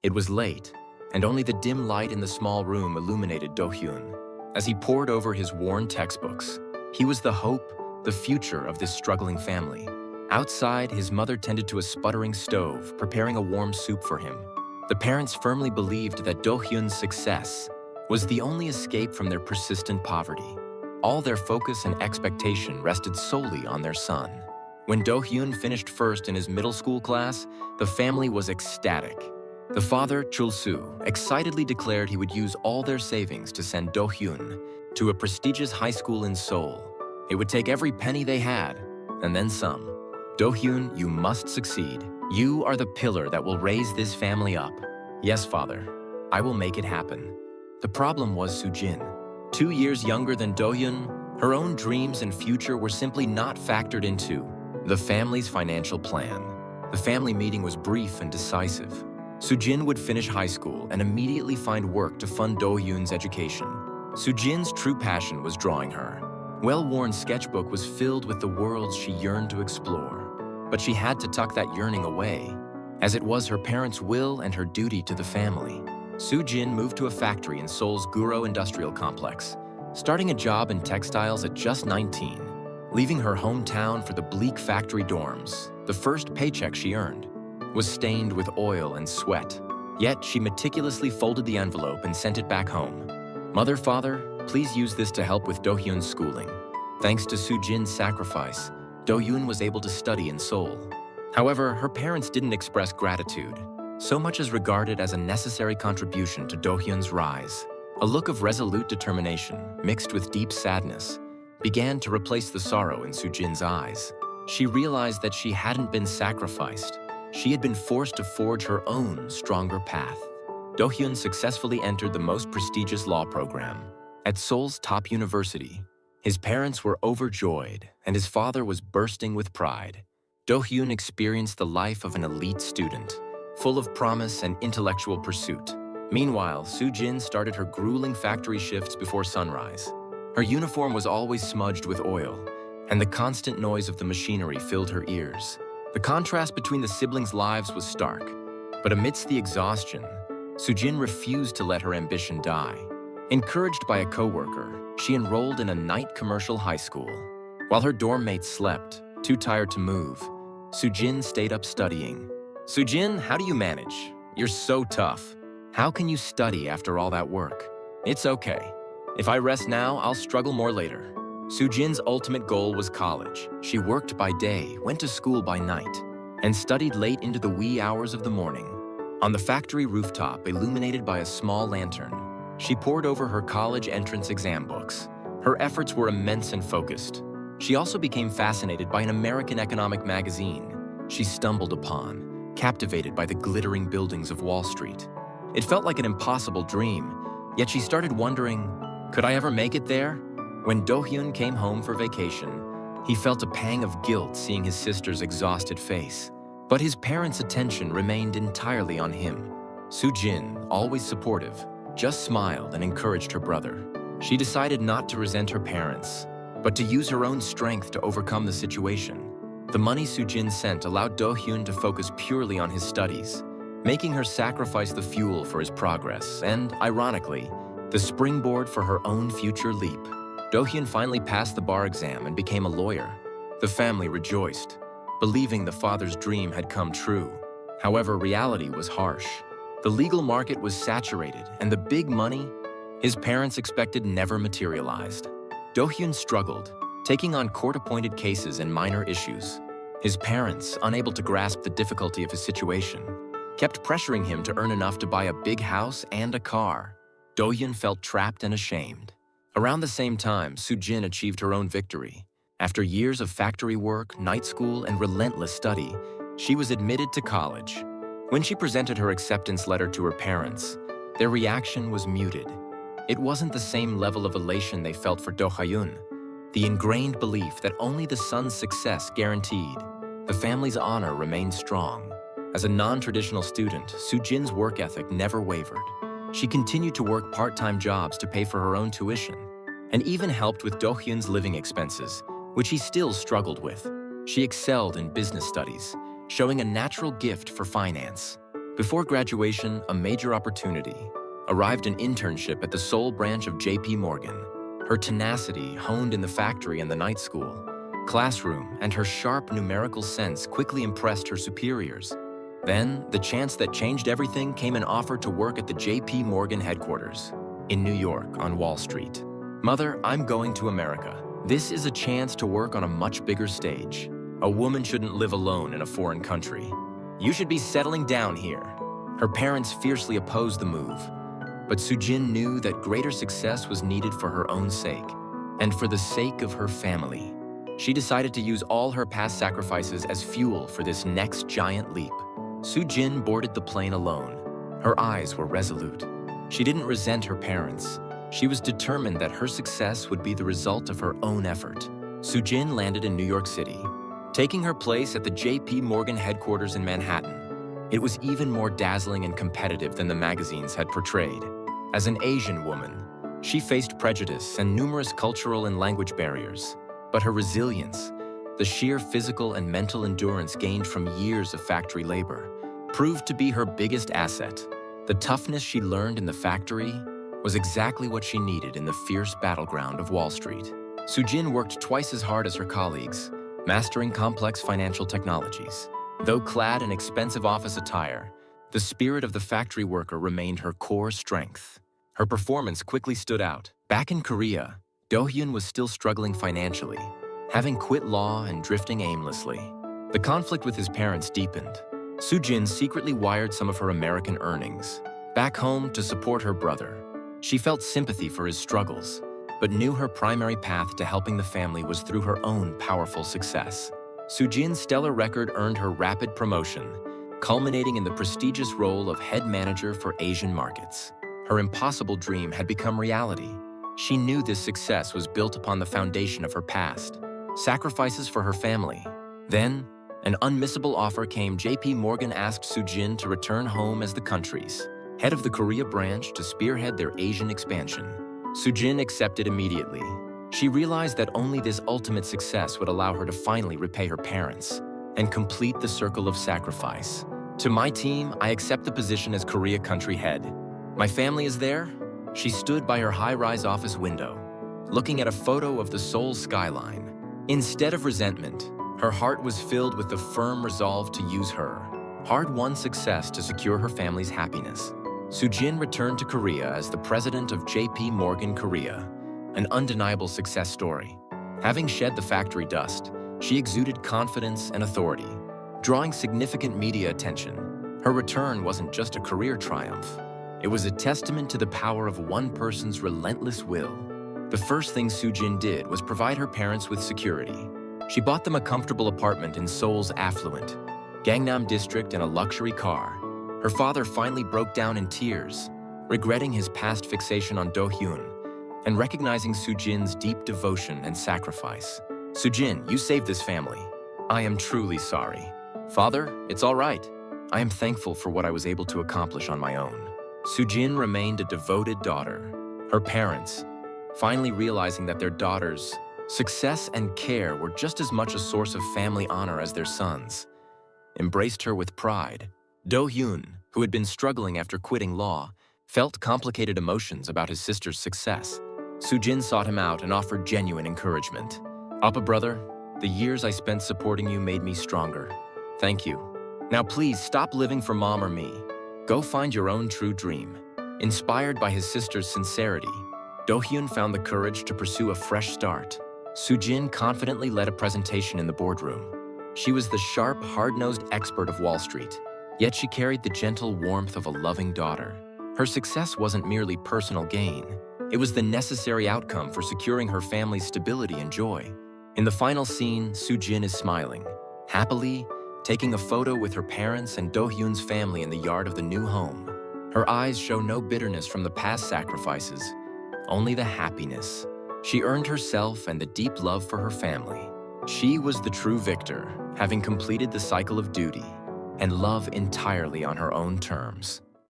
It was late, and only the dim light in the small room illuminated Dohyun. As he pored over his worn textbooks, he was the hope, the future of this struggling family. Outside, his mother tended to a sputtering stove, preparing a warm soup for him. The parents firmly believed that Dohyun's success was the only escape from their persistent poverty. All their focus and expectation rested solely on their son. When Dohyun finished first in his middle school class, the family was ecstatic. The father, Chul-soo, excitedly declared he would use all their savings to send Dohyun to a prestigious high school in Seoul. It would take every penny they had, and then some. Dohyun, you must succeed. You are the pillar that will raise this family up. Yes, father, I will make it happen. The problem was Soojin. 2 years younger than Dohyun, her own dreams and future were simply not factored into the family's financial plan. The family meeting was brief and decisive. Soojin would finish high school and immediately find work to fund Dohyun's education. Soojin's true passion was drawing her. Well-worn sketchbook was filled with the worlds she yearned to explore. But she had to tuck that yearning away, as it was her parents' will and her duty to the family. Soojin moved to a factory in Seoul's Guro Industrial Complex, starting a job in textiles at just 19. Leaving her hometown for the bleak factory dorms, the first paycheck she earned was stained with oil and sweat. Yet she meticulously folded the envelope and sent it back home. Mother, father, please use this to help with Dohyun's schooling. Thanks to Soojin's sacrifice, Dohyun was able to study in Seoul. However, her parents didn't express gratitude, so much as regarded as a necessary contribution to Dohyun's rise. A look of resolute determination, mixed with deep sadness, began to replace the sorrow in Soojin's eyes. She realized that she hadn't been sacrificed. She had been forced to forge her own stronger path. Dohyun successfully entered the most prestigious law program at Seoul's top university. His parents were overjoyed, and his father was bursting with pride. Dohyun experienced the life of an elite student, full of promise and intellectual pursuit. Meanwhile, Soojin started her grueling factory shifts before sunrise. Her uniform was always smudged with oil, and the constant noise of the machinery filled her ears. The contrast between the siblings' lives was stark, but amidst the exhaustion, Soojin refused to let her ambition die. Encouraged by a coworker, she enrolled in a night commercial high school. While her dorm mates slept, too tired to move, Soojin stayed up studying. Soojin, how do you manage? You're so tough. How can you study after all that work? It's okay. If I rest now, I'll struggle more later. Soojin's ultimate goal was college. She worked by day, went to school by night, and studied late into the wee hours of the morning. On the factory rooftop, illuminated by a small lantern, she pored over her college entrance exam books. Her efforts were immense and focused. She also became fascinated by an American economic magazine she stumbled upon, captivated by the glittering buildings of Wall Street. It felt like an impossible dream, yet she started wondering, could I ever make it there? When Dohyun came home for vacation, he felt a pang of guilt seeing his sister's exhausted face. But his parents' attention remained entirely on him. Soojin, always supportive, just smiled and encouraged her brother. She decided not to resent her parents, but to use her own strength to overcome the situation. The money Soojin sent allowed Dohyun to focus purely on his studies, making her sacrifice the fuel for his progress and, ironically, the springboard for her own future leap. Dohyun finally passed the bar exam and became a lawyer. The family rejoiced, believing the father's dream had come true. However, reality was harsh. The legal market was saturated, and the big money his parents expected never materialized. Dohyun struggled, taking on court-appointed cases and minor issues. His parents, unable to grasp the difficulty of his situation, kept pressuring him to earn enough to buy a big house and a car. Dohyun felt trapped and ashamed. Around the same time, Soojin achieved her own victory. After years of factory work, night school, and relentless study, she was admitted to college. When she presented her acceptance letter to her parents, their reaction was muted. It wasn't the same level of elation they felt for Dohyun. The ingrained belief that only the son's success guaranteed the family's honor remained strong. As a non-traditional student, Soojin's work ethic never wavered. She continued to work part-time jobs to pay for her own tuition, and even helped with Dohyun's living expenses, which he still struggled with. She excelled in business studies, showing a natural gift for finance. Before graduation, a major opportunity arrived: an internship at the Seoul branch of JP Morgan. Her tenacity, honed in the factory and the night school, classroom, and her sharp numerical sense quickly impressed her superiors. Then, the chance that changed everything came: an offer to work at the JP Morgan headquarters in New York on Wall Street. "Mother, I'm going to America. This is a chance to work on a much bigger stage. A woman shouldn't live alone in a foreign country. You should be settling down here." Her parents fiercely opposed the move, but Soojin knew that greater success was needed for her own sake, and for the sake of her family. She decided to use all her past sacrifices as fuel for this next giant leap. Soojin boarded the plane alone. Her eyes were resolute. She didn't resent her parents. She was determined that her success would be the result of her own effort. Soojin landed in New York City, taking her place at the JP Morgan headquarters in Manhattan. It was even more dazzling and competitive than the magazines had portrayed. As an Asian woman, she faced prejudice and numerous cultural and language barriers. But her resilience, the sheer physical and mental endurance gained from years of factory labor, proved to be her biggest asset. The toughness she learned in the factory was exactly what she needed in the fierce battleground of Wall Street. Soojin worked twice as hard as her colleagues, mastering complex financial technologies. Though clad in expensive office attire, the spirit of the factory worker remained her core strength. Her performance quickly stood out. Back in Korea, Dohyun was still struggling financially, having quit law and drifting aimlessly. The conflict with his parents deepened. Soojin secretly wired some of her American earnings back home to support her brother. She felt sympathy for his struggles, but knew her primary path to helping the family was through her own powerful success. Soojin's stellar record earned her rapid promotion, culminating in the prestigious role of head manager for Asian markets. Her impossible dream had become reality. She knew this success was built upon the foundation of her past, sacrifices for her family. Then, an unmissable offer came. JP Morgan asked Soojin to return home as the country's head of the Korea branch to spearhead their Asian expansion. Soojin accepted immediately. She realized that only this ultimate success would allow her to finally repay her parents and complete the circle of sacrifice. "To my team, I accept the position as Korea country head. My family is there." She stood by her high-rise office window, looking at a photo of the Seoul skyline. Instead of resentment, her heart was filled with the firm resolve to use her hard-won success to secure her family's happiness. Soojin returned to Korea as the president of JP Morgan Korea, an undeniable success story. Having shed the factory dust, she exuded confidence and authority, drawing significant media attention. Her return wasn't just a career triumph. It was a testament to the power of one person's relentless will. The first thing Soojin did was provide her parents with security. She bought them a comfortable apartment in Seoul's affluent Gangnam district and a luxury car. Her father finally broke down in tears, regretting his past fixation on Dohyun and recognizing Soojin's deep devotion and sacrifice. "Soojin, you saved this family. I am truly sorry." "Father, it's all right. I am thankful for what I was able to accomplish on my own." Soojin remained a devoted daughter. Her parents, finally realizing that their daughter's success and care were just as much a source of family honor as their sons, embraced her with pride. Dohyun, who had been struggling after quitting law, felt complicated emotions about his sister's success. Soojin sought him out and offered genuine encouragement. "Appa brother, the years I spent supporting you made me stronger. Thank you. Now please stop living for mom or me. Go find your own true dream." Inspired by his sister's sincerity, Dohyun found the courage to pursue a fresh start. Soojin confidently led a presentation in the boardroom. She was the sharp, hard-nosed expert of Wall Street, yet she carried the gentle warmth of a loving daughter. Her success wasn't merely personal gain. It was the necessary outcome for securing her family's stability and joy. In the final scene, Soojin is smiling, happily, taking a photo with her parents and Dohyun's family in the yard of the new home. Her eyes show no bitterness from the past sacrifices, only the happiness. She earned herself and the deep love for her family. She was the true victor, having completed the cycle of duty and love entirely on her own terms.